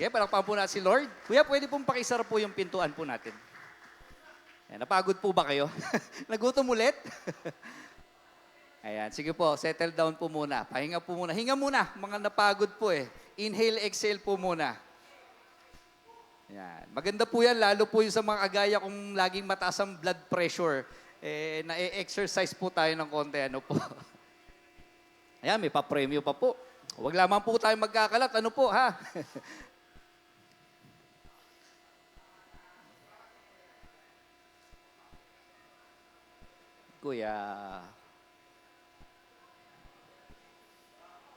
Sige, palakpakan po natin si Lord. Kuya, pwede pong pakisara po yung pintuan po natin. Ayan, napagod po ba kayo? Nagutom ulit? Ayan, sige po, settle down po muna. Pahinga po muna. Hinga muna, mga napagod po eh. Inhale, exhale po muna. Ayan. Maganda po yan, lalo po yung sa mga agaya kung laging mataas ang blood pressure. Na-exercise po tayo ng konti, ano po. Ayan, may pa-premyo pa po. Huwag lamang po tayo magkakalat, ano po, ha? Kuya.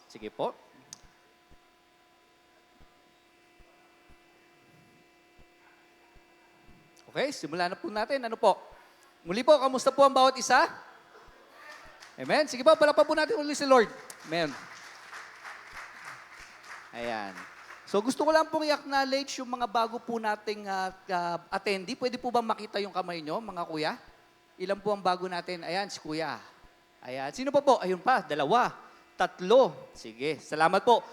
Sige po. Okay, simulan na po natin. Ano po? Muli po, kamusta po ang bawat isa? Amen. Sige po, palakpakan po natin ulit si Lord. Amen. Ayan. So gusto ko lang pong i-acknowledge yung mga bago po nating attendee. Pwede po ba makita yung kamay nyo, mga kuya? Ilan po ang bago natin? Ayan, si kuya. Ayan. Sino pa po? Ayun pa, dalawa. Tatlo. Sige, salamat po.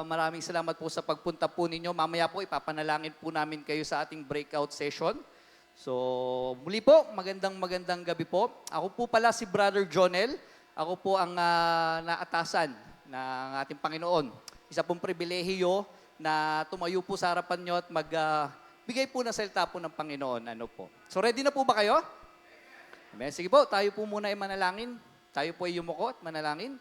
Maraming salamat po sa pagpunta po ninyo. Mamaya po, ipapanalangin po namin kayo sa ating breakout session. So, muli po, magandang gabi po. Ako po pala si Brother Jonel. Ako po ang naatasan ng ating Panginoon. Isa pong pribilehiyo na tumayo po sa harapan nyo at magbigay po ng salita po ng Panginoon. Ano po. So, ready na po ba kayo? Amen. Sige po, tayo po muna ay manalangin. Tayo po ay yumuko at manalangin.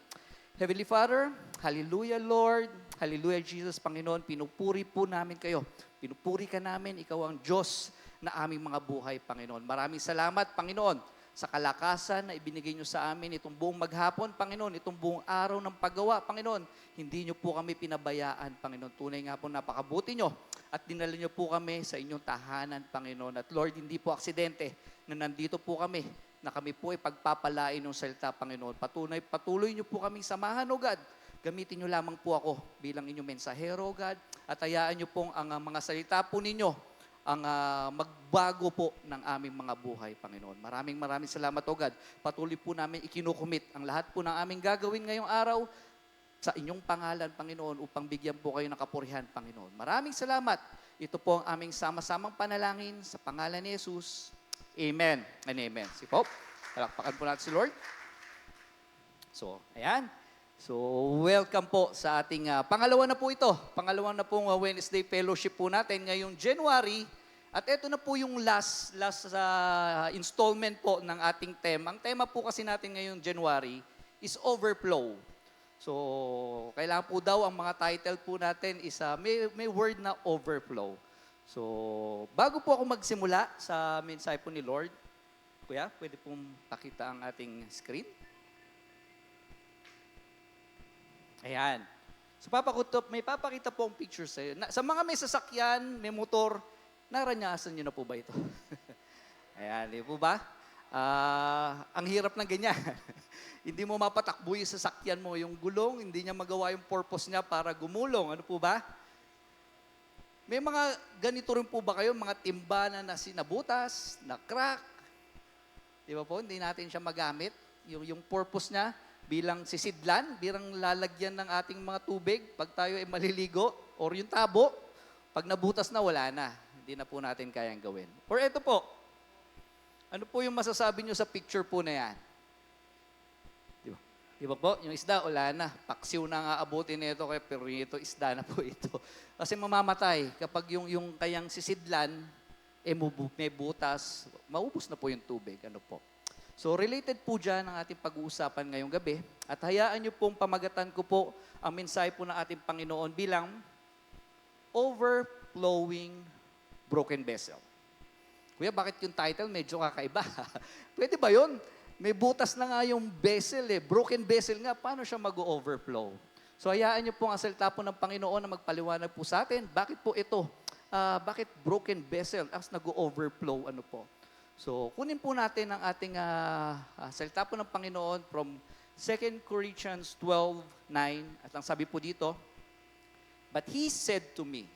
Heavenly Father, hallelujah Lord, hallelujah Jesus, Panginoon, pinupuri po namin kayo. Pinupuri ka namin, ikaw ang Diyos na aming mga buhay, Panginoon. Maraming salamat, Panginoon, sa kalakasan na ibinigay nyo sa amin itong buong maghapon, Panginoon, itong buong araw ng paggawa, Panginoon. Hindi nyo po kami pinabayaan, Panginoon. Tunay nga po napakabuti nyo at dinala nyo po kami sa inyong tahanan, Panginoon. At Lord, hindi po aksidente na nandito po kami, na kami po ay pagpapalain ng salita, Panginoon. Patuloy nyo po kaming samahan, O God. Gamitin nyo lamang po ako bilang inyong mensahero, O God. At hayaan nyo pong ang mga salita po ninyo ang magbago po ng aming mga buhay, Panginoon. Maraming salamat, O God. Patuloy po namin ikinukumit ang lahat po ng aming gagawin ngayong araw sa inyong pangalan, Panginoon, upang bigyan po kayo ng kapurihan, Panginoon. Maraming salamat. Ito po ang aming sama-samang panalangin sa pangalan ni Jesus. Amen and amen. Si Pope, palakpakan po natin si Lord. So, ayan. So, welcome po sa ating pangalawa na po ito. Pangalawa na pong Wednesday Fellowship po natin ngayong January. At ito na po yung last installment po ng ating tema. Ang tema po kasi natin ngayong January is overflow. So, kailangan po daw ang mga title po natin is may word na overflow. So, bago po ako magsimula sa mensahe po ni Lord, Kuya, pwede pong pakita ang ating screen? Ayan. So, may papakita po ang picture sa iyo. Sa mga may sasakyan, may motor, naranyasan niyo na po ba ito? Ayan, di po ba? Ang hirap ng ganyan. Hindi mo mapatakbo yung sasakyan mo, yung gulong, hindi niya magawa yung purpose niya para gumulong. Ano po ba? May mga ganito rin po ba kayo, mga timba na sinabutas, na crack? Di ba po? Hindi natin siya magamit. Yung purpose niya bilang sisidlan, bilang lalagyan ng ating mga tubig pag tayo ay maliligo, or yung tabo, pag nabutas na, wala na. Hindi na po natin kayang gawin. Or ito po, ano po yung masasabi nyo sa picture po na yan? Di ba po? Yung isda, wala na. Paksiw na nga abutin nito, kaya pero ito, isda na po ito. Kasi mamamatay. Kapag yung kayang sisidlan, may butas, maubos na po yung tubig. Ano po? So, related po dyan ang ating pag-uusapan ngayong gabi. At hayaan nyo pong pamagatan ko po ang mensahe po ng ating Panginoon bilang overflowing broken vessel. Kuya, bakit yung title medyo kakaiba? Pwede ba yun? May butas na nga yung vessel broken vessel nga, paano siya mag-overflow? So hayaan niyo pong ang salita po ng Panginoon na magpaliwanag po sa atin. Bakit po ito? Bakit broken vessel as nag-overflow? Ano po? So kunin po natin ang ating salita po ng Panginoon from 2 Corinthians 12:9. At ang sabi po dito, "But He said to me,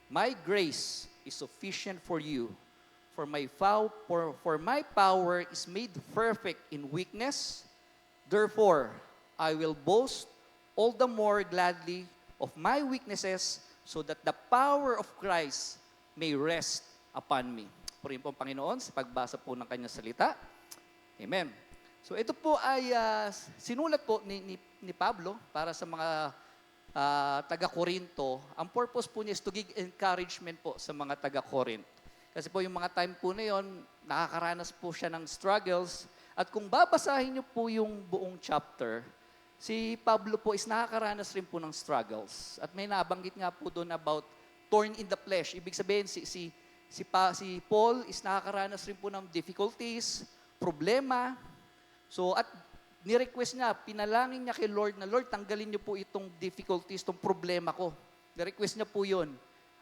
My grace is sufficient for you, for my power is made perfect in weakness. Therefore, I will boast all the more gladly of my weaknesses, so that the power of Christ may rest upon me. Purihin po ang Panginoon sa pagbasa po ng kanyang salita. Amen. So ito po ay sinulat po ni Pablo para sa mga taga-Corinto. Ang purpose po niya is to give encouragement po sa mga taga-Corinth. Kasi po yung mga time po na yon, nakakaranas po siya ng struggles. At kung babasahin niyo po yung buong chapter, si Pablo po is nakakaranas rin po ng struggles. At may nabanggit nga po doon about thorn in the flesh. Ibig sabihin, si Paul is nakakaranas rin po ng difficulties, problema. So, at ni-request niya, pinalangin niya kay Lord na, Lord, tanggalin niyo po itong difficulties, itong problema ko. Ni-request niya po yun.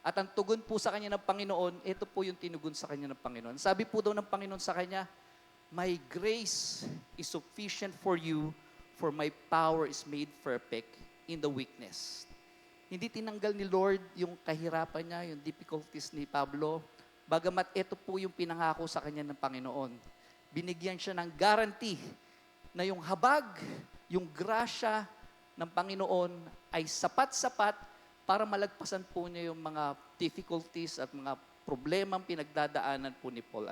At ang tugon po sa kanya ng Panginoon, ito po yung tinugon sa kanya ng Panginoon. Sabi po daw ng Panginoon sa kanya, my grace is sufficient for you, for my power is made perfect in the weakness. Hindi tinanggal ni Lord yung kahirapan niya, yung difficulties ni Pablo. Bagamat ito po yung pinangako sa kanya ng Panginoon. Binigyan siya ng guarantee na yung habag, yung grasya ng Panginoon ay sapat-sapat para malagpasan po niya yung mga difficulties at mga problemang pinagdadaanan po ni Paul.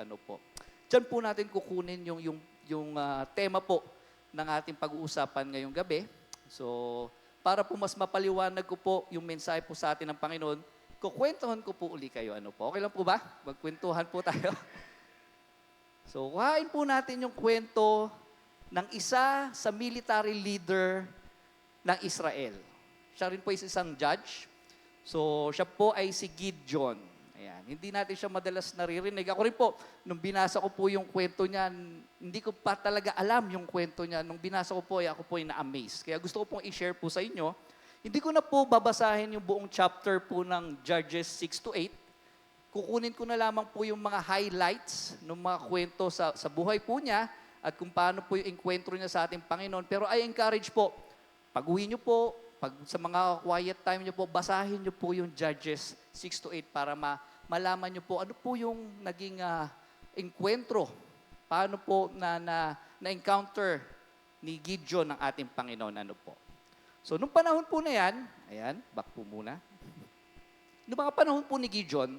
Diyan po natin kukunin yung tema po ng ating pag-uusapan ngayong gabi. So, para po mas mapaliwanag ko po yung mensahe po sa atin ng Panginoon, kukwentuhan ko po uli kayo. Okay lang po ba? Magkwentuhan po tayo. So, kuhain po natin yung kwento ng isa sa military leader ng Israel. Siya rin po isang judge. So, siya po ay si Gideon. Ayan. Hindi natin siya madalas naririnig. Ako rin po, nung binasa ko po yung kwento niya, hindi ko pa talaga alam yung kwento niya. Nung binasa ko po, ako po ay na-amaze. Kaya gusto ko pong i-share po sa inyo. Hindi ko na po babasahin yung buong chapter po ng Judges 6-8. Kukunin ko na lamang po yung mga highlights ng mga kwento sa buhay po niya at kung paano po yung enkwentro niya sa ating Panginoon. Pero I encourage po, pag-uwi niyo po, pag sa mga quiet time niyo po, basahin niyo po yung Judges 6-8 para malaman niyo po ano po yung naging enkwentro. Paano po na-encounter ni Gideon ng ating Panginoon. So, nung panahon po na yan, ayan, back po muna. Nung mga panahon po ni Gideon,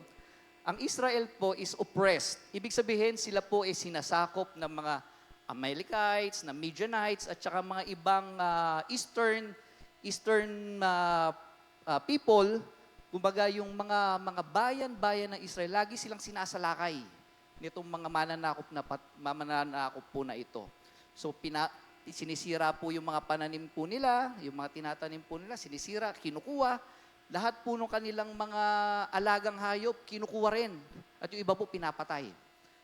ang Israel po is oppressed. Ibig sabihin, sila po ay sinasakop ng mga Amalekites, na Midianites, at saka mga ibang eastern people. Kumbaga, yung mga bayan-bayan ng Israel, lagi silang sinasalakay nitong mga mananakop po na ito. So, sinisira po yung mga pananim po nila, yung mga tinatanim po nila, sinisira, kinukuha. Lahat po ng kanilang mga alagang hayop, kinukuha rin. At yung iba po pinapatay.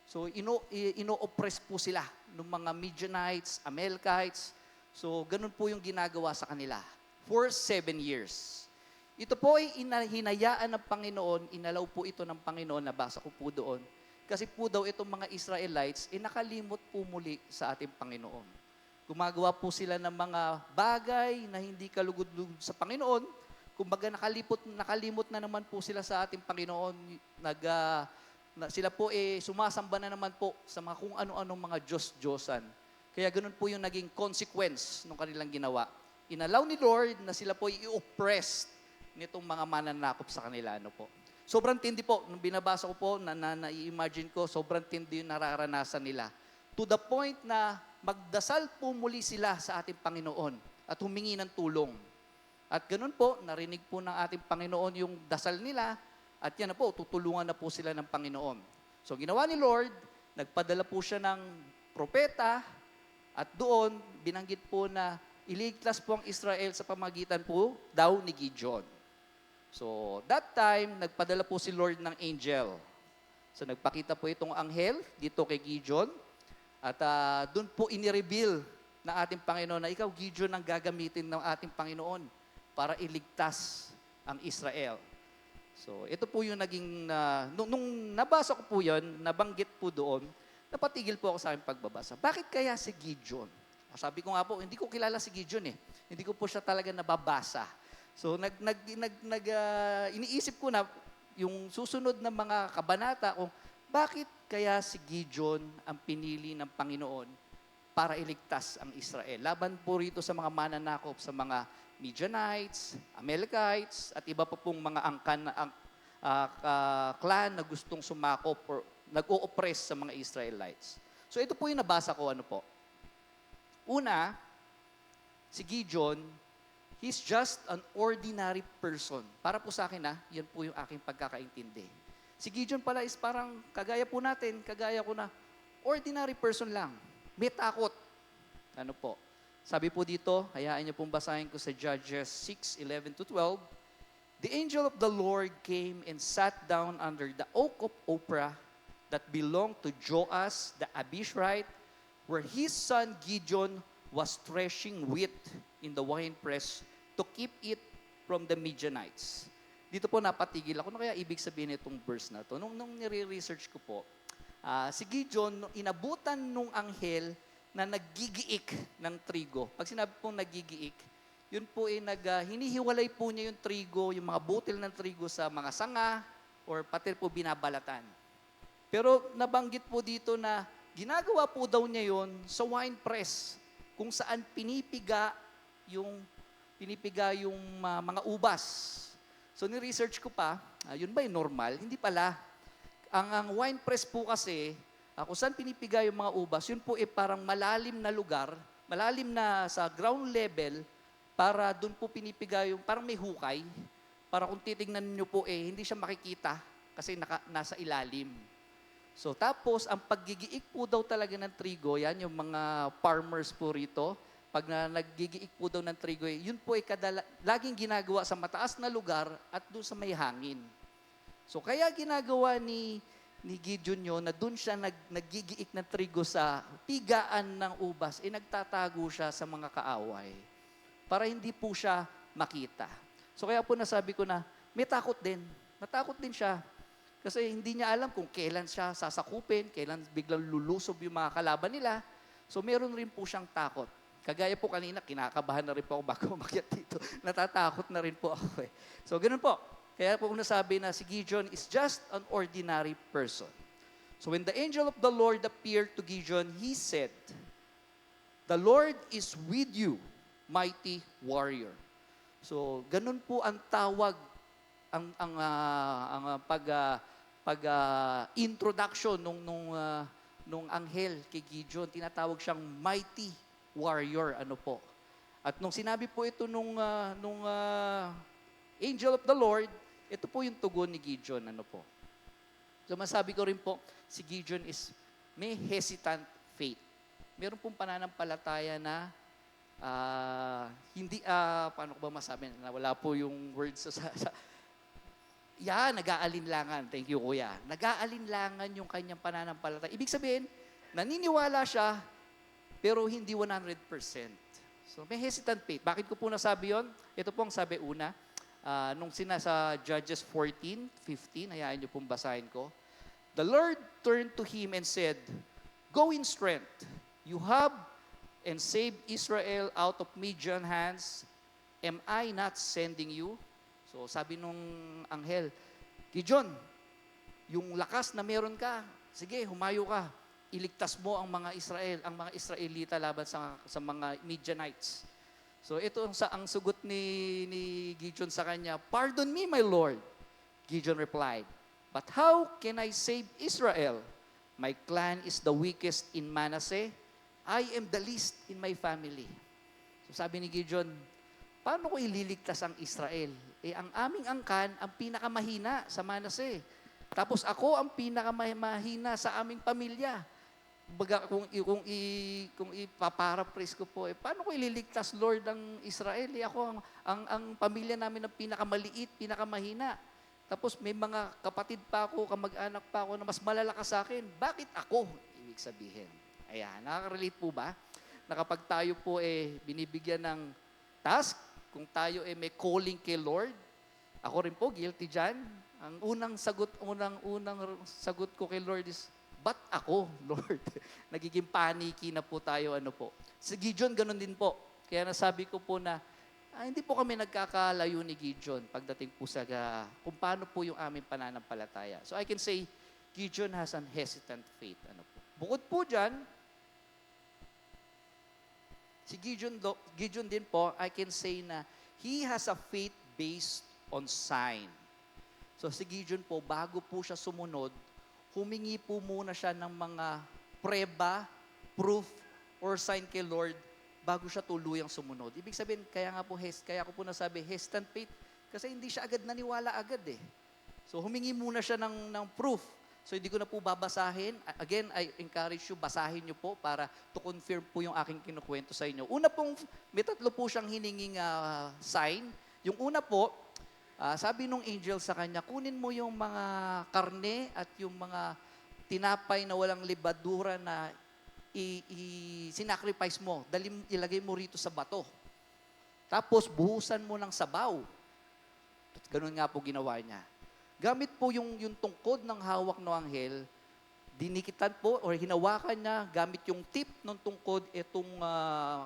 So, ino-oppress po sila ng mga Midianites, Amalekites. So, ganun po yung ginagawa sa kanila for 7 years. Ito po ay hinayaan ng Panginoon, inalaw po ito ng Panginoon, nabasa ko po doon. Kasi po daw itong mga Israelites, nakalimot po muli sa ating Panginoon. Gumagawa po sila ng mga bagay na hindi kalugod-lugod sa Panginoon. Kumbaga nakalimot na naman po sila sa ating Panginoon. Sila po sumasamba na naman po sa mga kung ano-anong mga Diyos-Diyosan. Kaya ganun po yung naging consequence ng kanilang ginawa. Inalaw ni Lord na sila po i-oppressed nitong mga mananakop sa kanila. Sobrang tindi po. Nung binabasa ko po, na-imagine ko, sobrang tindi yung nararanasan nila. To the point na magdasal po muli sila sa ating Panginoon at humingi ng tulong. At ganun po, narinig po ng ating Panginoon yung dasal nila at yan na po, tutulungan na po sila ng Panginoon. So ginawa ni Lord, nagpadala po siya ng propeta at doon binanggit po na iligtas po ang Israel sa pamagitan po daw ni Gideon. So, that time, nagpadala po si Lord ng angel. So, nagpakita po itong anghel dito kay Gideon. At doon po inireveal ng ating Panginoon na ikaw, Gideon, ang gagamitin ng ating Panginoon para iligtas ang Israel. So, ito po yung naging, nung nabasa ko po yun, nabanggit po doon, napatigil po ako sa aking pagbabasa. Bakit kaya si Gideon? Sabi ko nga po, hindi ko kilala si Gideon eh. Hindi ko po siya talaga nababasa. So, iniisip ko na yung susunod na mga kabanata kung bakit kaya si Gideon ang pinili ng Panginoon para iligtas ang Israel. Laban po rito sa mga mananakop, sa mga Midianites, Amalekites, at iba pa pong mga angkan na clan na gustong sumakop or nag-o-oppress sa mga Israelites. So ito po yung nabasa ko, ano po. Una, si Gideon, he's just an ordinary person. Para po sa akin, yan po yung aking pagkakaintindi. Si Gideon pala is parang, kagaya po natin, kagaya ko na, ordinary person lang. May takot. Ano po? Sabi po dito, hayaan niyo pong basahin ko sa Judges 6:11-12. The angel of the Lord came and sat down under the oak of Oprah that belonged to Joas the Abishurite, where his son Gideon was threshing wheat in the winepress to keep it from the Midianites. Dito po napatigil ako. Ano kaya ibig sabihin itong verse na to? Nung nire-research ko po, si Gideon, inabutan nung anghel na naggigiik ng trigo. Pag sinabi pong naggigiik, yun po ay hinihiwalay po niya yung trigo, yung mga butil ng trigo sa mga sanga, or pati po binabalatan. Pero nabanggit po dito na ginagawa po daw niya yun sa wine press, kung saan pinipiga yung mga ubas. So ni-research ko pa, yun ba yung normal? Hindi pala. Ang wine press po kasi, kung saan pinipiga yung mga ubas, yun po parang malalim na lugar, malalim na sa ground level, para doon po pinipiga yung, parang may hukay, para kung titignan niyo po hindi siya makikita kasi nasa ilalim. So tapos, ang paggigiik po daw talaga ng trigo, yan yung mga farmers po rito, pag naggigiik po daw ng trigo, yun po laging ginagawa sa mataas na lugar at doon sa may hangin. So kaya ginagawa ni Gideon yun, na doon siya naggigiik ng trigo sa pigaan ng ubas, nagtatago siya sa mga kaaway para hindi po siya makita. So kaya po nasabi ko na, may takot din. Natakot din siya. Kasi hindi niya alam kung kailan siya sasakupin, kailan biglang lulusob yung mga kalaban nila. So meron rin po siyang takot. Kagaya po kanina, kinakabahan na rin po ako bago umakyat dito. Natatakot na rin po ako . So ganun po. Kaya po nasabi na si Gideon is just an ordinary person. So when the angel of the Lord appeared to Gideon, he said, "The Lord is with you, mighty warrior." So ganun po ang tawag, ang introduction nung anghel kay Gideon. Tinatawag siyang mighty warrior, ano po. At nung sinabi po ito nung angel of the Lord, ito po yung tugon ni Gideon, ano po. So masabi ko rin po, si Gideon is may hesitant faith. Meron pong pananampalataya na hindi, paano ko ba masabi, na wala po yung words nag-aalinlangan. Thank you, kuya. Nag-aalinlangan yung kanyang pananampalataya. Ibig sabihin, naniniwala siya, pero hindi 100%. So may hesitant faith. Bakit ko po nasabi yon? Ito po ang sabi una. Nung sa Judges 14:15, hayaan niyo pong basahin ko. The Lord turned to him and said, "Go in strength. You have and saved Israel out of Midian hands. Am I not sending you?" So sabi nung anghel, Gideon, yung lakas na meron ka, sige, humayo ka. Iligtas mo ang mga Israelita laban sa mga Midianites. So ito ang sugot ni Gideon sa kanya, "Pardon me, my Lord." Gideon replied, "But how can I save Israel? My clan is the weakest in Manasseh. I am the least in my family." So sabi ni Gideon, paano ko ililigtas ang Israel? Ang aming angkan, ang pinakamahina sa Manasseh. Tapos ako ang pinakamahina sa aming pamilya. Baga, kung ipaparaphrase ko po, paano ko ililigtas, Lord, ang Israel? Ako, ang pamilya namin ang pinakamaliit, pinakamahina. Tapos may mga kapatid pa ako, kamag-anak pa ako na mas malalakas sa akin. Bakit ako? Ibig sabihin. Ayan, nakaka-relate po ba? Na kapag tayo po binibigyan ng task, kung tayo may calling kay Lord, ako rin po, guilty dyan. Ang unang sagot ko kay Lord is, ba't ako, Lord? Nagiging paniki na po tayo, ano po. Si Gideon, ganun din po. Kaya nasabi ko po na, hindi po kami nagkakalayo ni Gideon pagdating po sa kung paano po yung aming pananampalataya. So I can say, Gideon has an hesitant faith. Ano po. Bukod po dyan, si Gideon din po, I can say na he has a faith based on sign. So si Gideon po, bago po siya sumunod, humingi po muna siya ng mga preba, proof, or sign kay Lord bago siya tuluyang sumunod. Ibig sabihin, kaya ko po nasabi, hesitant faith, kasi hindi siya agad naniwala agad eh. So humingi muna siya ng proof. So hindi ko na po babasahin. Again, I encourage you, basahin niyo po para to confirm po yung aking kinukwento sa inyo. Una pong, may tatlo po siyang hininging sign. Yung una po, sabi nung angel sa kanya, kunin mo yung mga karne at yung mga tinapay na walang libadura na sinacrifice mo. Ilagay mo rito sa bato. Tapos buhusan mo ng sabaw. Ganun nga po ginawa niya. Gamit po yung tungkod ng hawak ng anghel, dinikitan po or hinawakan niya gamit yung tip ng tungkod itong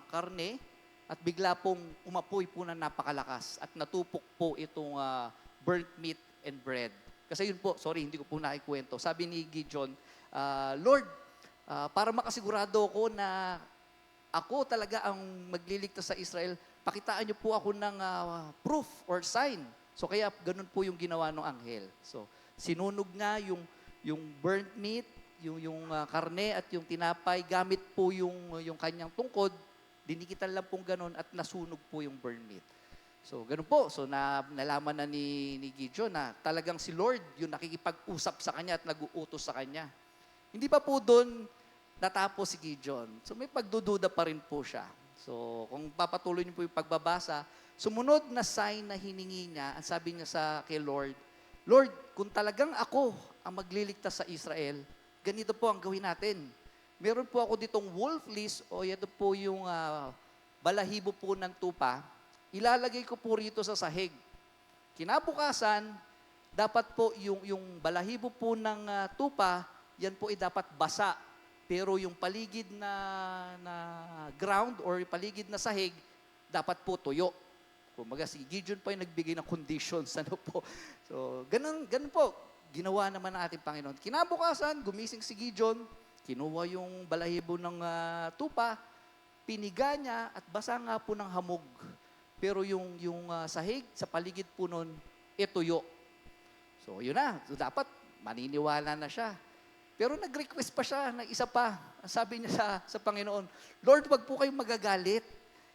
karne at bigla pong umapoy po na napakalakas at natupok po itong burnt meat and bread. Kasi yun po, sorry, hindi ko po nakikwento. Sabi ni Gideon, Lord, para makasigurado ko na ako talaga ang magliligtas sa Israel, pakitaan niyo po ako ng proof or sign. So kaya ganun po yung ginawa ng anghel. So sinunog nga yung burnt meat, yung karne at yung tinapay, gamit po yung kanyang tungkod, dinikitan lang pong ganun at nasunog po yung burnt meat. So ganun po. So nalaman na ni Gideon na talagang si Lord yung nakikipag-usap sa kanya at nag-uutos sa kanya. Hindi pa po doon natapos si Gideon. So may pagdududa pa rin po siya. So kung papatuloy niyo po yung pagbabasa, sumunod na sign na hiningi niya, ang sabi niya kay Lord, Lord, kung talagang ako ang magliligtas sa Israel, ganito po ang gawin natin. Meron po ako ditong wolf fleece o ito po yung balahibo po ng tupa. Ilalagay ko po rito sa sahig. Kinabukasan, dapat po yung balahibo po ng tupa, yan po ay dapat basa. Pero yung paligid na ground or paligid na sahig, dapat po tuyo. Kumbaga si Gideon pa yung nagbigay ng conditions. Ano po? So, ganun po. Ginawa naman ng ating Panginoon. Kinabukasan, gumising si Gideon, kinuha yung balahibo ng tupa, piniga niya at basa nga po ng hamog. Pero yung sahig sa paligid po nun, tuyo. So, yun na. So, dapat maniniwala na siya. Pero nag-request pa siya ng isa pa. Sabi niya sa Panginoon, Lord, wag po kayong magagalit.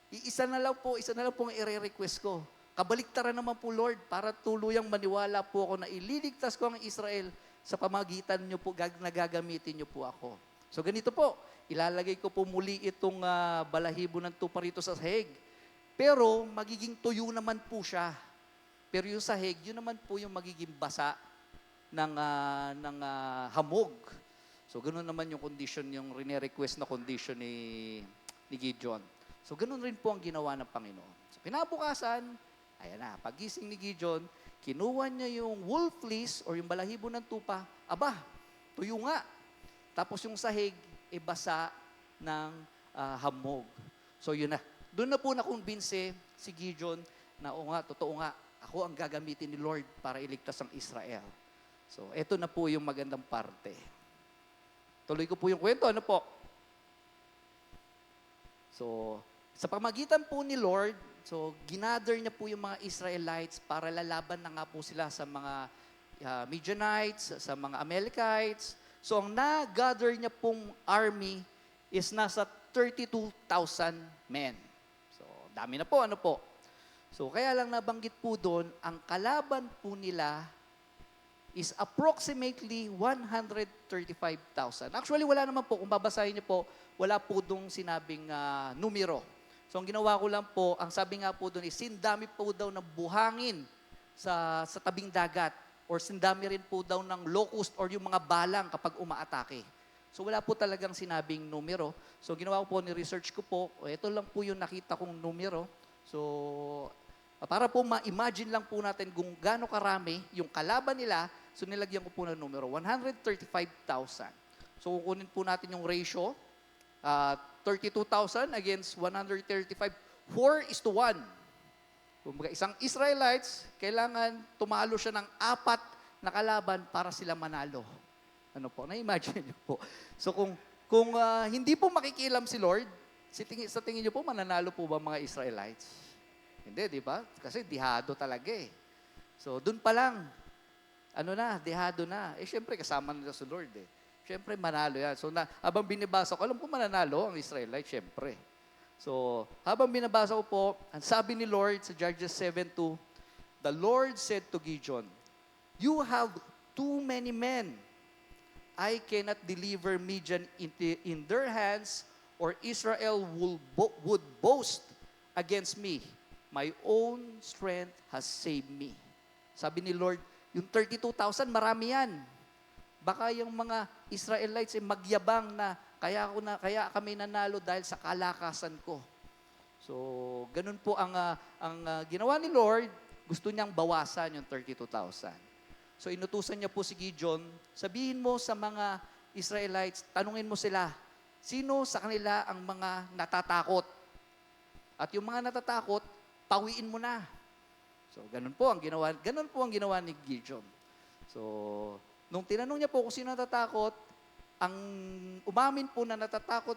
Isa na lang po ang i-request ko. Kabaliktaran naman po, Lord, para tuluyang maniwala po ako na ililigtas ko ang Israel sa pamagitan niyo po, nagagamitin niyo po ako. So ganito po, ilalagay ko po muli itong balahibo ng tupa rito sa sahig. Pero magiging tuyo naman po siya. Pero yung sahig, yun naman po yung magiging basa ng hamog. So ganun naman yung condition, yung rene-request na condition ni Gideon. So, ganun rin po ang ginawa ng Panginoon. So, kinabukasan, ayan na, pagising ni Gideon, kinuha niya yung wolf fleece or yung balahibo ng tupa, aba, tuyo nga. Tapos yung sahig, basa ng hamog. So, yun na. Doon na po nakumbinse si Gideon na, totoo nga, ako ang gagamitin ni Lord para iligtas ang Israel. So, eto na po yung magandang parte. Tuloy ko po yung kwento, ano po? So, sa pamagitan po ni Lord, so ginather niya po yung mga Israelites para lalaban na nga po sila sa mga Midianites, sa mga Amalekites. So ang na-gather niya pong army is nasa 32,000 men. So dami na po, ano po. So kaya lang nabanggit po doon, ang kalaban po nila is approximately 135,000. Actually, wala naman po. Kung babasahin niyo po, wala po doong sinabing numero. So, ang ginawa ko lang po, ang sabi nga po doon is, sindami po daw ng buhangin sa tabing dagat or sindami rin po daw ng locust or yung mga balang kapag umaatake. So, wala po talagang sinabing numero. So, ginawa ko po, ni-research ko po, ito lang po yung nakita kong numero. So, para po ma-imagine lang po natin kung gaano karami yung kalaban nila, so nilagyan ko po ng numero, 135,000. So, kukunin po natin yung ratio, 32,000 against 135, 4:1. Kumbaga, isang Israelites, kailangan tumalo siya ng 4 na kalaban para sila manalo. Ano po, na-imagine niyo po. So kung hindi po makikialam si Lord, sa tingin niyo po, mananalo po ba mga Israelites? Hindi, di ba? Kasi dihado talaga eh. So, dun pa lang, dihado na. Eh, syempre, kasama nila sa Lord eh. Syempre, manalo yan. So, habang binibasa ko, alam ko mananalo ang Israelite, syempre. So, habang binabasa ko po, ang sabi ni Lord sa Judges 7:2, the Lord said to Gideon, "You have too many men. I cannot deliver Midian in their hands, or Israel would boast against me. My own strength has saved me." Sabi ni Lord, yung 32,000, marami yan. Baka yung mga Israelites ay magyabang na kaya kami nanalo dahil sa kalakasan ko. So, ganun po ang ginawa ni Lord. Gusto niyang bawasan yung 32,000. So, inutusan niya po si Gideon, sabihin mo sa mga Israelites, tanungin mo sila, sino sa kanila ang mga natatakot? At yung mga natatakot, pawiin mo na. So, ganun po ang ginawa ni Gideon. So, nung tinanong niya po kung sino natatakot, ang umamin po na natatakot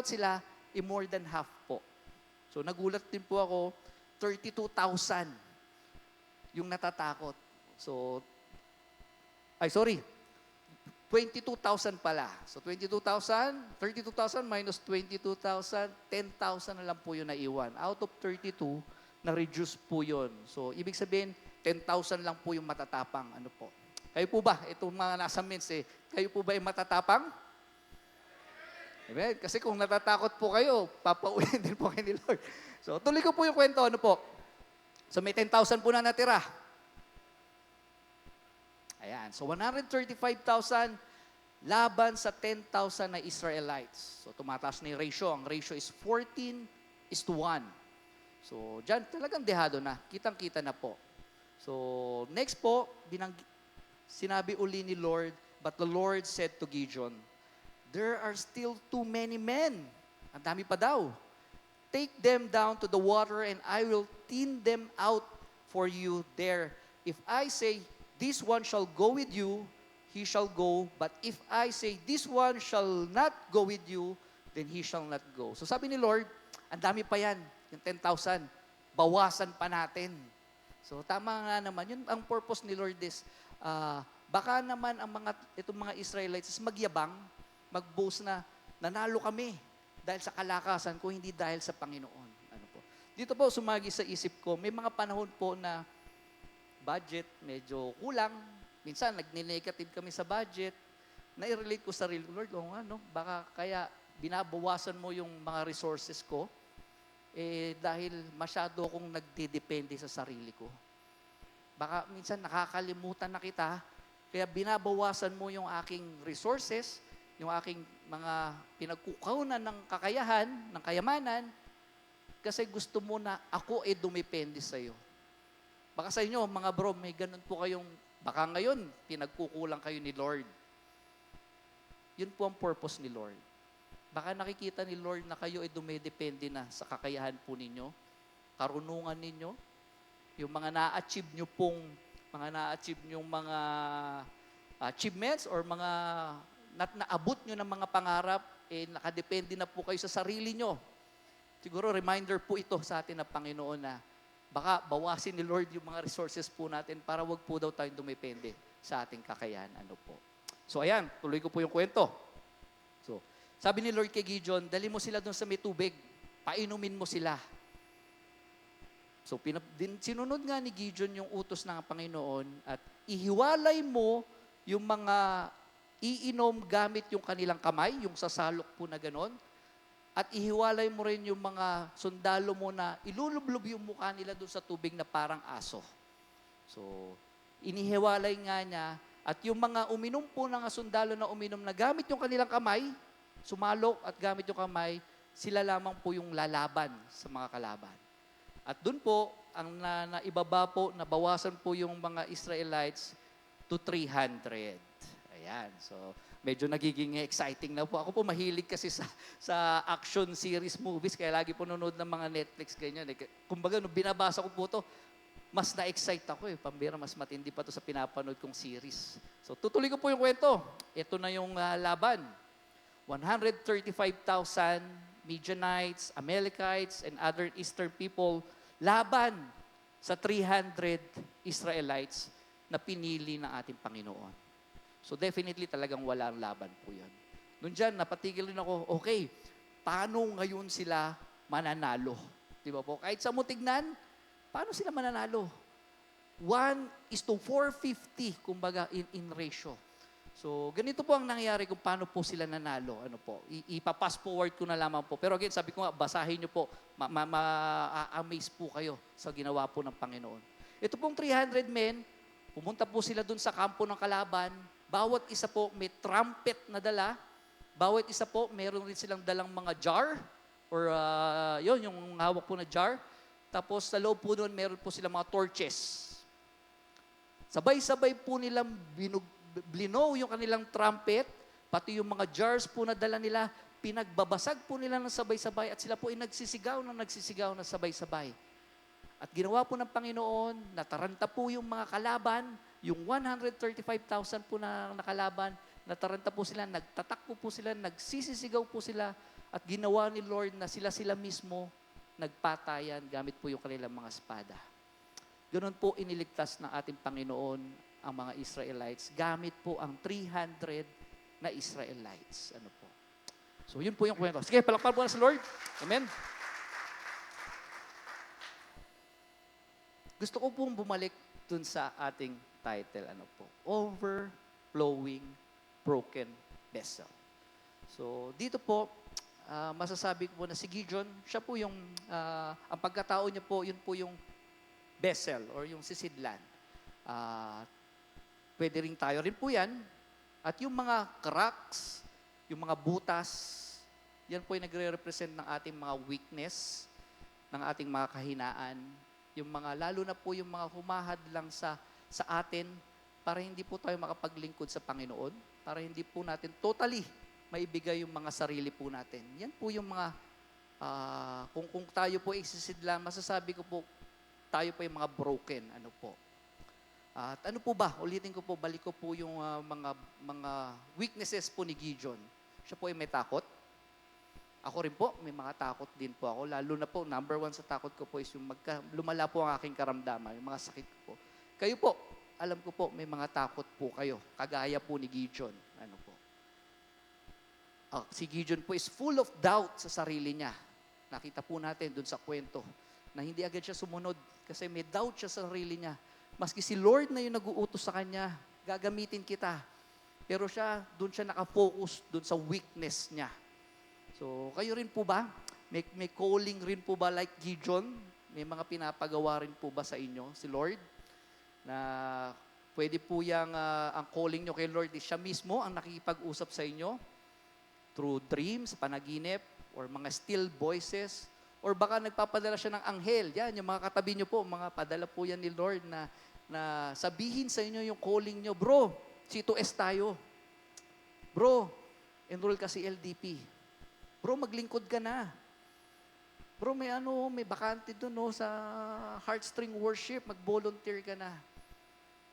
sila, more than half po. So, nagulat din po ako, 32,000 yung natatakot. So, 22,000 pala. So, 32,000 minus 22,000, 10,000 na lang po yung naiwan. Out of 32, na-reduce po yun. So, ibig sabihin, 10,000 lang po yung matatapang. Ano po? Kayo po ba? Itong mga nasa men's kayo po ba yung matatapang? Amen? Kasi kung natatakot po kayo, papauwiin din po kayo ni Lord. So, tuloy ko po yung kwento. Ano po? So, may 10,000 po na natira. Ayan. So, 135,000 laban sa 10,000 na Israelites. So, tumataas na yung ratio. Ang ratio is 14:1. So, dyan talagang dehado na. Kitang-kita na po. So, next po, sinabi uli ni Lord, but the Lord said to Gideon, there are still too many men. Ang dami pa daw. Take them down to the water and I will thin them out for you there. If I say, this one shall go with you, he shall go. But if I say, this one shall not go with you, then he shall not go. So sabi ni Lord, ang dami pa yan, yung 10,000. Bawasan pa natin. So tama nga naman, yun ang purpose ni Lord is, baka naman itong mga Israelites is magyabang, mag-boast na nanalo kami dahil sa kalakasan ko, hindi dahil sa Panginoon. Ano po? Dito po sumagi sa isip ko, may mga panahon po na budget medyo kulang. Minsan nagne-negative kami sa budget. Na-relate ko sa sarili ko, Lord, baka kaya binabawasan mo yung mga resources ko dahil masyado akong nagdidepende sa sarili ko. Baka minsan nakakalimutan na kita, kaya binabawasan mo yung aking resources, yung aking mga pinagkukaunan ng kakayahan, ng kayamanan, kasi gusto mo na ako dumepende sa iyo. Baka sa inyo, mga bro, may ganun po kayong, baka ngayon, pinagkukulang kayo ni Lord. Yun po ang purpose ni Lord. Baka nakikita ni Lord na kayo dumedepende na sa kakayahan po ninyo, karunungan ninyo, yung mga na-achieve nyo mga achievements or mga naabot nyo ng mga pangarap, nakadepende na po kayo sa sarili nyo. Siguro, reminder po ito sa atin na Panginoon na baka bawasin ni Lord yung mga resources po natin para wag po daw tayong dumepende sa ating kakayahan. Ano po. So, ayan, tuloy ko po yung kwento. So, sabi ni Lord kay Gideon, dali mo sila doon sa may tubig, painumin mo sila. So, sinunod nga ni Gideon yung utos ng Panginoon at ihiwalay mo yung mga iinom gamit yung kanilang kamay, yung sasalok po na ganon, at ihiwalay mo rin yung mga sundalo mo na ilulublob yung mukha nila doon sa tubig na parang aso. So, inihiwalay nga niya, at yung mga uminom po ng sundalo na uminom na gamit yung kanilang kamay, sumalok at gamit yung kamay, sila lamang po yung lalaban sa mga kalaban. At doon po, ang naibaba po, nabawasan po yung mga Israelites to 300. Ayan. So, medyo nagiging exciting na po. Ako po mahilig kasi sa action series movies, kaya lagi po nanonood ng mga Netflix, ganyan. Kumbaga, nung binabasa ko po ito, mas na-excite ako Pambira, mas matindi pa to sa pinapanood kong series. So, tutuloy ko po yung kwento. Ito na yung laban. 135,000 Midianites, Amalekites, and other eastern people laban sa 300 Israelites na pinili ng ating Panginoon. So definitely talagang walang laban po yun. Noon dyan, napatigil rin ako, okay, paano ngayon sila mananalo? Di ba po? Kahit sa mo tignan, paano sila mananalo? 1:450, kumbaga in ratio. So, ganito po ang nangyayari kung paano po sila nanalo. Ano po? Ipapass forward ko na lamang po. Pero again, sabi ko nga, basahin nyo po. Ma-amaze po kayo sa ginawa po ng Panginoon. Ito pong 300 men, pumunta po sila dun sa kampo ng kalaban. Bawat isa po may trumpet na dala. Bawat isa po, meron rin silang dalang mga jar. Or yung hawak po na jar. Tapos sa loob po doon, meron po silang mga torches. Sabay-sabay po nilang blinow yung kanilang trumpet, pati yung mga jars po na dala nila, pinagbabasag po nila ng sabay-sabay at sila po ay nagsisigaw na sabay-sabay. At ginawa po ng Panginoon, nataranta po yung mga kalaban, yung 135,000 po na nakalaban, nataranta po sila, nagtatakbo po sila, nagsisisigaw po sila, at ginawa ni Lord na sila mismo nagpatayan gamit po yung kanilang mga espada. Ganun po iniligtas ng ating Panginoon ang mga Israelites gamit po ang 300 na Israelites. Ano po? So, yun po yung kwento. Sige, palakpan po na sa Lord. Amen. Gusto ko pong bumalik dun sa ating title. Ano po? Overflowing Broken Vessel. So, dito po, masasabi ko po na si Gideon, siya po yung, ang pagkatao niya po, yun po yung vessel or yung sisidlan. Pwede rin tayo rin po yan. At yung mga cracks, yung mga butas, yan po yung nagre-represent ng ating mga weakness, ng ating mga kahinaan. Yung mga, lalo na po yung mga humahad lang sa atin para hindi po tayo makapaglingkod sa Panginoon, para hindi po natin totally maibigay yung mga sarili po natin. Yan po yung mga, kung tayo po isisidlan, masasabi ko po, tayo po yung mga broken. Ano po? At ano po ba? Ulitin ko po, balik ko po yung mga weaknesses po ni Gideon. Siya po ay may takot. Ako rin po, may mga takot din po ako. Lalo na po, number one sa takot ko po is yung lumala po ang aking karamdaman, yung mga sakit ko po. Kayo po, alam ko po, may mga takot po kayo. Kagaya po ni Gideon. Ano po? Si Gideon po is full of doubt sa sarili niya. Nakita po natin dun sa kwento na hindi agad siya sumunod kasi may doubt siya sa sarili niya. Maski si Lord na yung nag-uutos sa kanya, gagamitin kita. Pero doon siya nakafocus doon sa weakness niya. So, kayo rin po ba? May calling rin po ba like Gideon? May mga pinapagawa rin po ba sa inyo si Lord? Na pwede po ang calling nyo kay Lord is siya mismo ang nakikipag-usap sa inyo through dreams, panaginip, or mga still voices, or baka nagpapadala siya ng anghel. Yan, yung mga katabi nyo po, mga padala po yan ni Lord na sabihin sa inyo yung calling nyo, bro, C2S tayo. Bro, enroll ka si LDP. Bro, maglingkod ka na. Bro, may bakante doon sa heartstring worship, mag-volunteer ka na.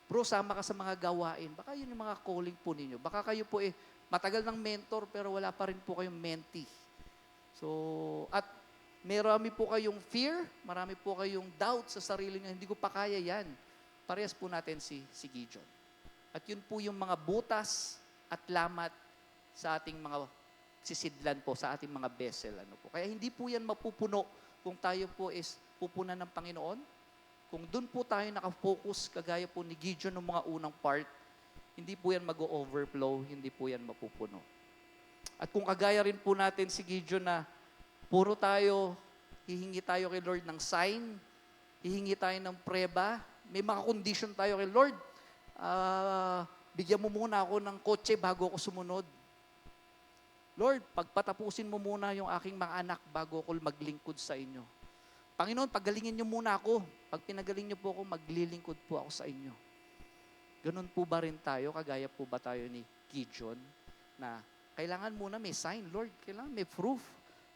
Bro, sama ka sa mga gawain. Baka yun yung mga calling po ninyo. Baka kayo po matagal ng mentor pero wala pa rin po kayong mentee. So, at marami po kayong fear, marami po kayong doubt sa sarili niyo, hindi ko pa kaya yan. Parehas po natin si Gideon. At yun po yung mga butas at lamat sa ating mga sisidlan po, sa ating mga vessel. Ano po. Kaya hindi po yan mapupuno kung tayo po is pupunan ng Panginoon. Kung doon po tayo nakafocus, kagaya po ni Gideon ng mga unang part, hindi po yan mag-overflow, hindi po yan mapupuno. At kung kagaya rin po natin si Gideon na puro tayo, hihingi tayo kay Lord ng sign, hihingi tayo ng preba, may mga condition tayo kay Lord, bigyan mo muna ako ng kotse bago ako sumunod. Lord, pagpatapusin mo muna yung aking mga anak bago ako maglingkod sa inyo. Panginoon, paggalingin niyo muna ako. Pag pinagaling niyo po ako, maglilingkod po ako sa inyo. Ganun po ba rin tayo? Kagaya po ba tayo ni Gideon na kailangan muna may sign, Lord. Kailangan may proof.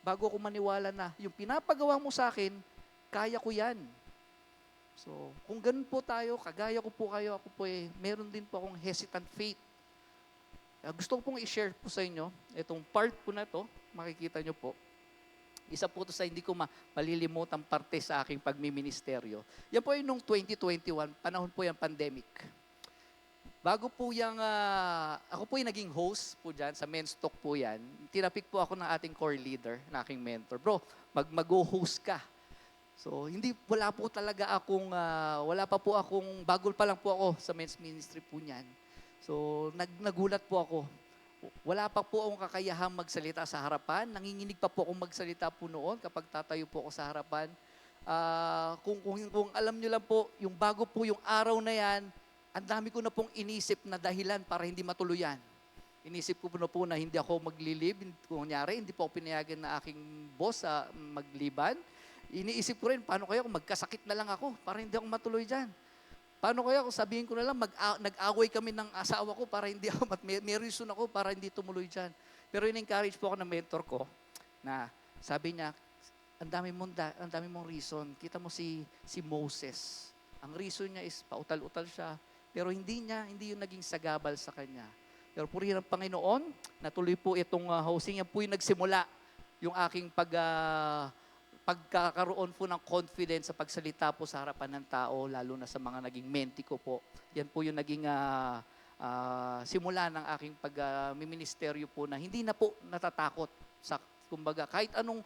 Bago ako maniwala na yung pinapagawa mo sa akin, kaya ko yan. So, kung ganun po tayo, kagaya ko po kayo, ako po meron din po akong hesitant faith. Gusto ko pong i-share po sa inyo, itong part po na to, makikita nyo po. Isa po ito sa hindi ko malilimutang parte sa aking pagmiministeryo. Yan po yung nung 2021, panahon po yung pandemic. Bago po yung, ako po yung naging host po dyan, sa men's talk po yan. Tinapik po ako ng ating core leader, na aking mentor. Bro, mag-host ka. So, wala po talaga akong, wala pa po akong, bagol pa lang po ako sa men's ministry po niyan. So, nagulat po ako. Wala pa po akong kakayahang magsalita sa harapan. Nanginginig pa po akong magsalita po noon kapag tatayo po ako sa harapan. Kung alam nyo lang po, yung bago po yung araw na yan, ang dami ko na pong inisip na dahilan para hindi matuluyan. Inisip ko na hindi ako maglilib. Kunyari, hindi po ako pinayagan na aking boss magliban. Iniisip ko rin, paano kaya kung magkasakit na lang ako para hindi ako matuloy dyan? Paano kaya kung sabihin ko na lang, nag-away kami ng asawa ko para hindi ako, may reason ako para hindi tumuloy dyan. Pero in-encourage po ako ng mentor ko na sabi niya, ang dami mong reason. Kita mo si Moses. Ang reason niya is pautal-utal siya. Pero hindi yung naging sagabal sa kanya. Pero purihin ang Panginoon, natuloy po itong hosting. Yan po yung nagsimula yung aking pagkakaroon po ng confidence sa pagsalita po sa harapan ng tao, lalo na sa mga naging mentee ko po. Yan po yung naging simula ng aking pag-ministeryo po na hindi na po natatakot sa kumbaga kahit anong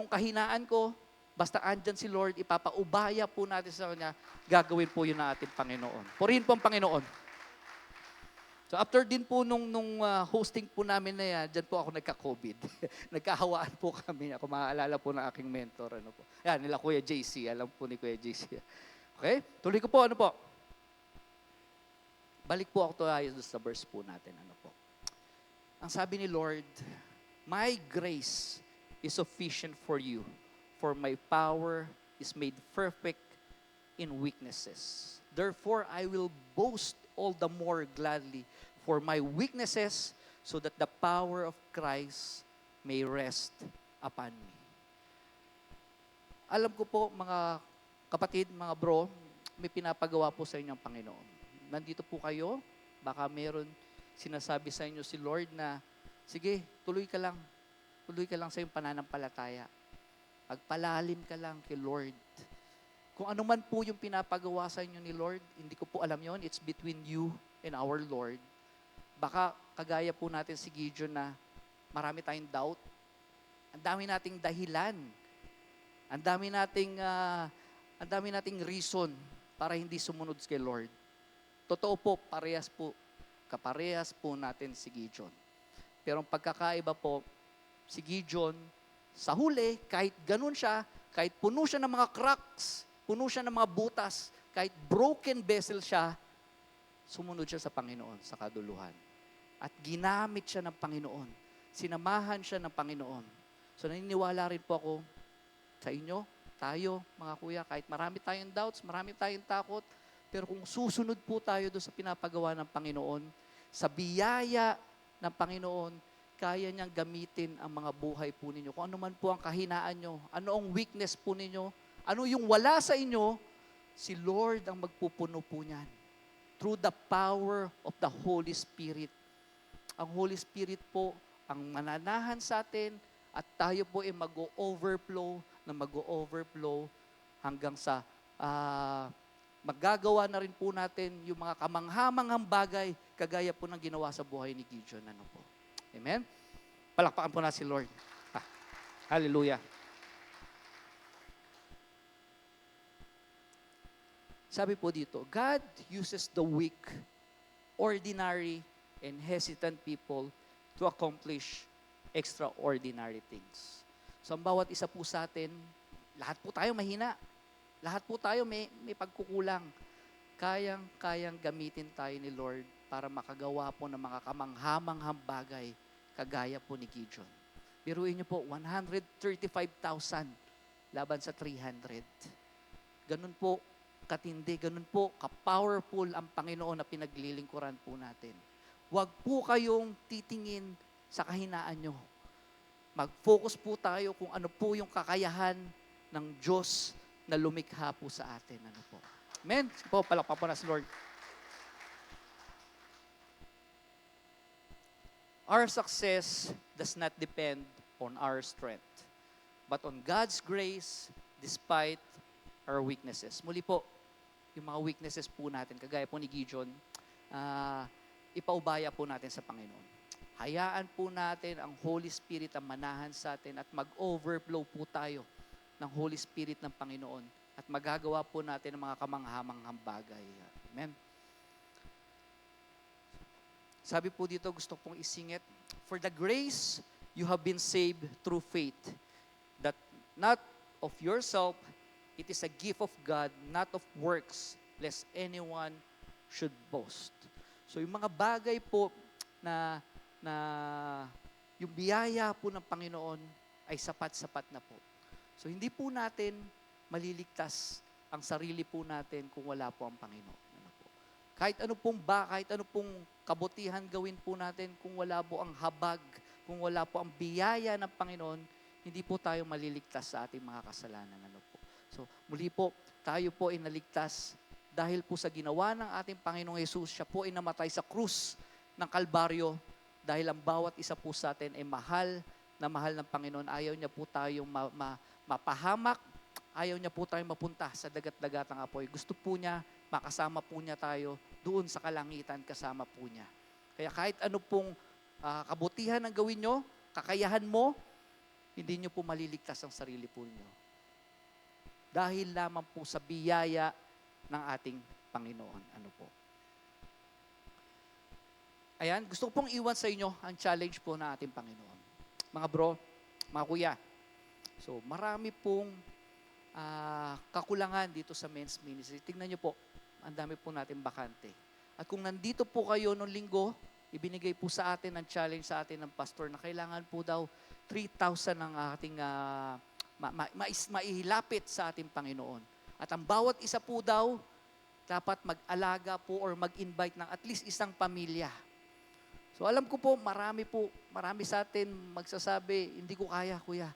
kahinaan ko, basta andyan si Lord, ipapaubaya po natin sa Kanya, gagawin po yun ng ating Panginoon. Purihin po ang Panginoon. So after din po nung hosting po namin na yan, dyan po ako nagka-COVID. Nagkahawaan po kami. Ako maaalala po ng aking mentor. Ano po. Yan, nila Kuya JC. Alam po ni Kuya JC. Okay? Tuloy ko po. Ano po? Balik po ako tayo sa verse po natin. Ano po? Ang sabi ni Lord, my grace is sufficient for you, for my power is made perfect in weaknesses. Therefore, I will boast all the more gladly for my weaknesses, so that the power of Christ may rest upon me. Alam ko po, mga kapatid, mga bro, may pinapagawa po sa inyo ang Panginoon. Nandito po kayo, baka meron sinasabi sa inyo si Lord na, sige, tuloy ka lang sa iyong pananampalataya. Pagpalalim ka lang kay Lord. Kung ano man po yung pinapagawa sa inyo ni Lord, hindi ko po alam yon. It's between you and our Lord. Baka kagaya po natin si Gideon na marami tayong doubt. Ang dami nating dahilan. Ang dami nating reason para hindi sumunod kay Lord. Totoo po, kaparehas po natin si Gideon. Pero ang pagkakaiba po, si Gideon, sa huli, kahit ganun siya, kahit puno siya ng mga cracks, puno siya ng mga butas, kahit broken vessel siya, sumunod siya sa Panginoon sa kaduluhan. At ginamit siya ng Panginoon. Sinamahan siya ng Panginoon. So naniniwala rin po ako sa inyo, tayo, mga kuya, kahit marami tayong doubts, marami tayong takot, pero kung susunod po tayo doon sa pinapagawa ng Panginoon, sa biyaya ng Panginoon, kaya niyang gamitin ang mga buhay po ninyo. Kung ano man po ang kahinaan nyo, ano ang weakness po ninyo, ano yung wala sa inyo, si Lord ang magpupuno po niyan. Through the power of the Holy Spirit. Ang Holy Spirit po ang mananahan sa atin at tayo po ay mag-overflow hanggang sa magagawa na rin po natin yung mga kamanghamanghang bagay kagaya po ng ginawa sa buhay ni Gideon. Ano po? Amen? Palakpakan po na si Lord. Hallelujah. Sabi po dito, God uses the weak, ordinary, and hesitant people to accomplish extraordinary things. So, ang bawat isa po sa atin, lahat po tayo mahina. Lahat po tayo may pagkukulang. Kayang gamitin tayo ni Lord para makagawa po ng mga kamanghamanghang bagay kagaya po ni Gideon. Biruin niyo po, 135,000 laban sa 300. Ganun po katindi, ganun po ka-powerful ang Panginoon na pinaglilingkuran po natin. Huwag po kayong titingin sa kahinaan nyo. Mag-focus po tayo kung ano po yung kakayahan ng Diyos na lumikha po sa atin. Ano po? Amen? Po, palakpakan po na si Lord. Our success does not depend on our strength. but on God's grace despite our weaknesses. Muli po, yung mga weaknesses po natin, kagaya po ni Gideon, ipaubaya po natin sa Panginoon. Hayaan po natin ang Holy Spirit ang manahan sa atin at mag-overflow po tayo ng Holy Spirit ng Panginoon at magagawa po natin ang mga kamanghamanghang bagay. Amen. Sabi po dito, gusto pong isingit, for the grace you have been saved through faith, that not of yourself, it is a gift of God, not of works, lest anyone should boast. So yung mga bagay po na yung biyaya po ng Panginoon ay sapat-sapat na po. So hindi po natin maliligtas ang sarili po natin kung wala po ang Panginoon. Kahit ano pong kabutihan gawin po natin, kung wala po ang habag, kung wala po ang biyaya ng Panginoon, hindi po tayo maliligtas sa ating mga kasalanan. So, muli po, tayo po ay naligtas dahil po sa ginawa ng ating Panginoong Yesus. Siya po ay namatay sa krus ng Kalbaryo dahil ang bawat isa po sa atin ay mahal na mahal ng Panginoon. Ayaw niya po tayong mapahamak, ayaw niya po tayong mapunta sa dagat-dagatang apoy. Gusto po niya, makasama po niya tayo doon sa kalangitan, kasama po niya. Kaya kahit ano pong kabutihan ang gawin nyo, kakayahan mo, hindi nyo po maliligtas ang sarili po nyo. Dahil lamang po sa biyaya ng ating Panginoon. Ano po? Ayan, gusto ko pong iwan sa inyo ang challenge po ng ating Panginoon. Mga bro, mga kuya, so marami pong kakulangan dito sa men's ministry. Tingnan nyo po, ang dami po natin bakante. At kung nandito po kayo noong linggo, ibinigay po sa atin ang challenge sa atin ng pastor na kailangan po daw 3,000 ang ating maihilapit sa ating Panginoon. At ang bawat isa po daw, dapat mag-alaga po or mag-invite ng at least isang pamilya. So alam ko po, marami sa atin magsasabi, hindi ko kaya, kuya.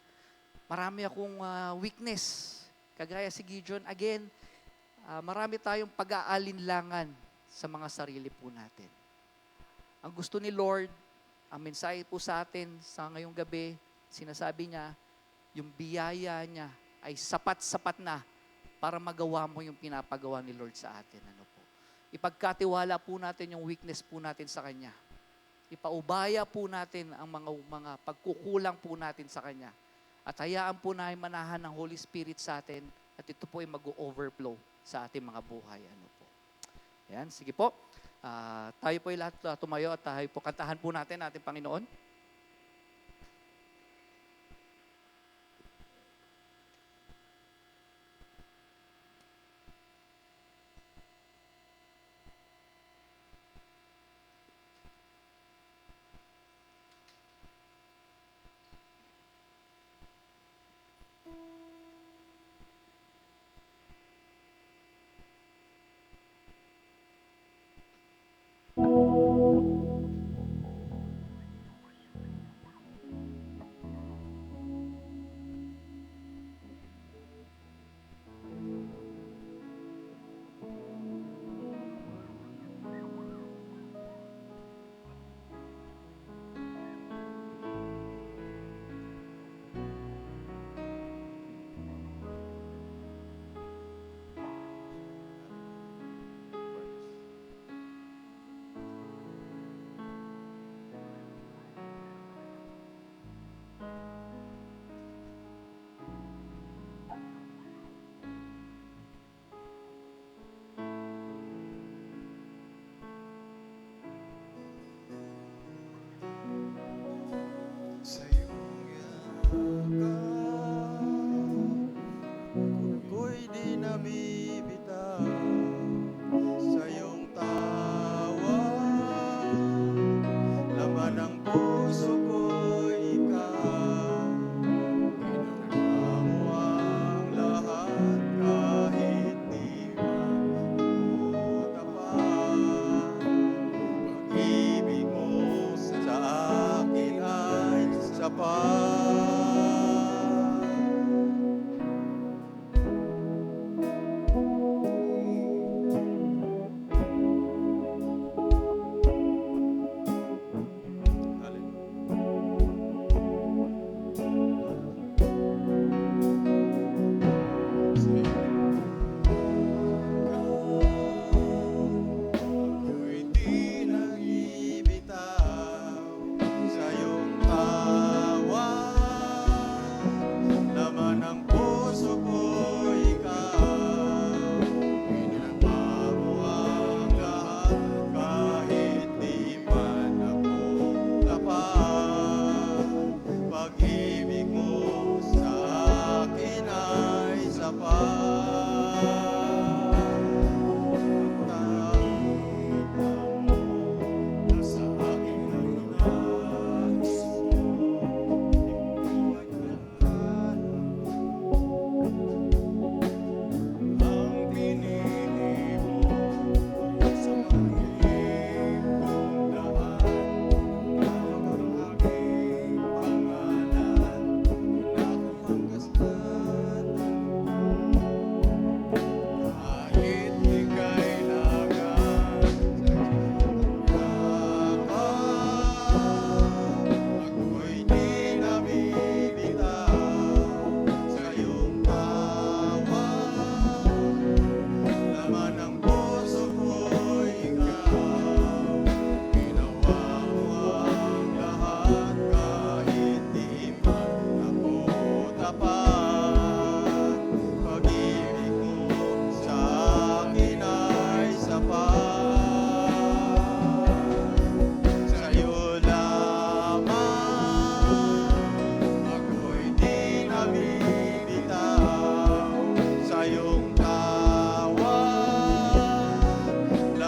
Marami akong weakness. Kagaya si Gideon, again, marami tayong pag-aalinlangan sa mga sarili po natin. Ang gusto ni Lord, ang mensahe po sa atin sa ngayong gabi, sinasabi niya, yung biyaya niya ay sapat-sapat na para magawa mo yung pinapagawa ni Lord sa atin. Ano po? Ipagkatiwala po natin yung weakness po natin sa Kanya. Ipaubaya po natin ang mga pagkukulang po natin sa Kanya. At hayaan po na manahan ng Holy Spirit sa atin at ito po ay mag-overflow sa ating mga buhay. Ano po? Ayan, sige po. Tayo po ay lahat tumayo at tayo po kantahan po natin ating Panginoon.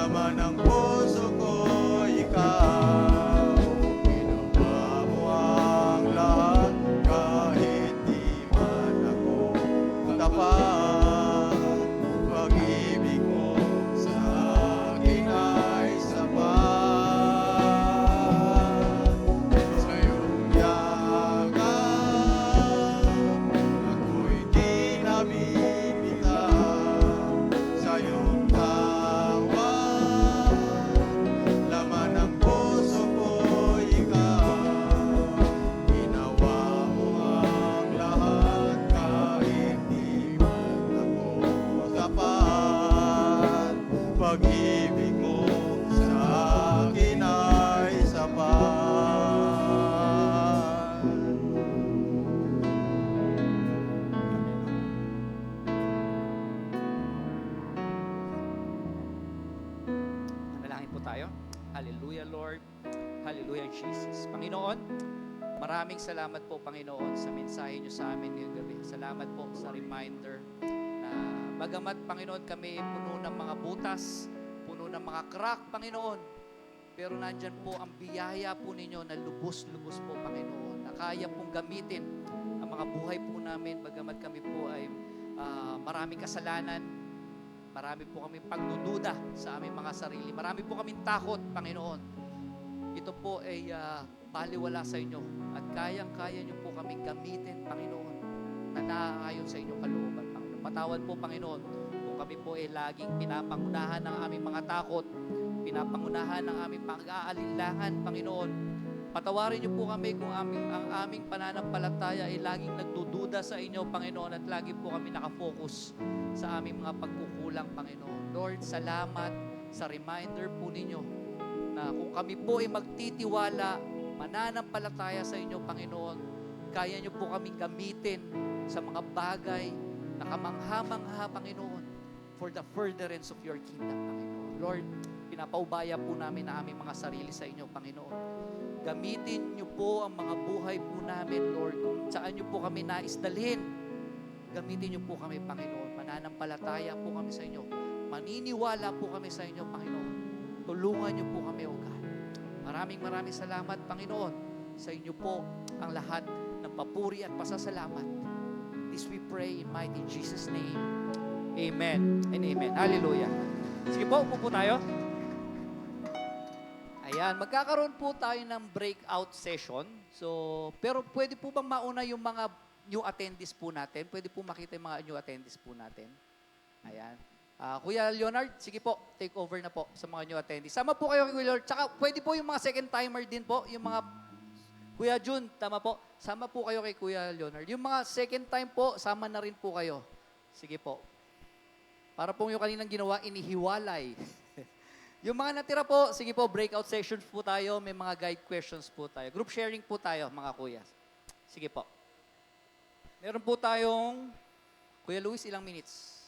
laman ng puso ko, ikaw. Ginawa mo ang lahat, kahit di man ako tapat. Pag-ibig mo sa akin ay sapat. Sa iyong yakan, ako'y di nabibitaw. Sa iyong tawag, laman ng puso ko, ikaw. Ginawa mo ang lahat, kahit di man ako tapat. Pag-ibig mo sa akin ay sapat. Manalangin po tayo. Hallelujah, Lord. Hallelujah, Jesus. Panginoon, maraming salamat po, Panginoon, sa mensahe niyo sa amin ngayong gabi. Salamat po sa reminder na bagamat, Panginoon, kami puno ng mga butas, puno ng mga crack, Panginoon, pero nandyan po ang biyaya po ninyo na lubos-lubos po, Panginoon, na kaya pong gamitin ang mga buhay po namin, bagamat kami po ay maraming kasalanan, marami po kaming pagdududa sa aming mga sarili. Marami po kaming takot, Panginoon. Ito po ay baliwala sa inyo. At kayang-kaya niyo po kaming gamitin, Panginoon, na naaayon sa inyong kalooban, Panginoon. Patawad po, Panginoon, kung kami po ay laging pinapangunahan ng aming mga takot, pinapangunahan ng aming pag-aalinlangan, Panginoon. Patawarin niyo po kami kung ang aming pananampalataya ay laging nagdududa sa inyo, Panginoon, at lagi po kami nakafocus sa aming mga pagkukulang, Panginoon. Lord, salamat sa reminder po ninyo na kung kami po ay magtitiwala, mananampalataya sa inyo, Panginoon, kaya niyo po kaming gamitin sa mga bagay na kamangha-mangha, Panginoon, for the furtherance of your kingdom, Panginoon. Lord, pinapaubaya po namin ang aming mga sarili sa inyo, Panginoon. Gamitin niyo po ang mga buhay po namin, Lord, kung saan niyo po kami nais dalhin. Gamitin niyo po kami, Panginoon. Mananampalataya po kami sa inyo. Maniniwala po kami sa inyo, Panginoon. Tulungan niyo po kami, O God. Maraming salamat, Panginoon. Sa inyo po ang lahat ng papuri at pasasalamat. This we pray in mighty Jesus' name. Amen and amen. Hallelujah. Sige po, upo po tayo. Ayan, magkakaroon po tayo ng breakout session. So, pero pwede po bang mauna yung mga new attendees po natin? Pwede po makita yung mga new attendees po natin. Ayan. Kuya Leonard, sige po, take over na po sa mga new attendees. Sama po kayo kay Kuya Leonard. Tsaka pwede po yung mga second timer din po, yung mga Kuya Jun, tama po. Sama po kayo kay Kuya Leonard. Yung mga second time po, sama na rin po kayo. Sige po. Para po yung kaninang ginawa, inihiwalay. Yung mga natira po, sige po, breakout sessions po tayo, may mga guide questions po tayo. Group sharing po tayo, mga kuya. Sige po. Meron po tayong, Kuya Luis, ilang minutes?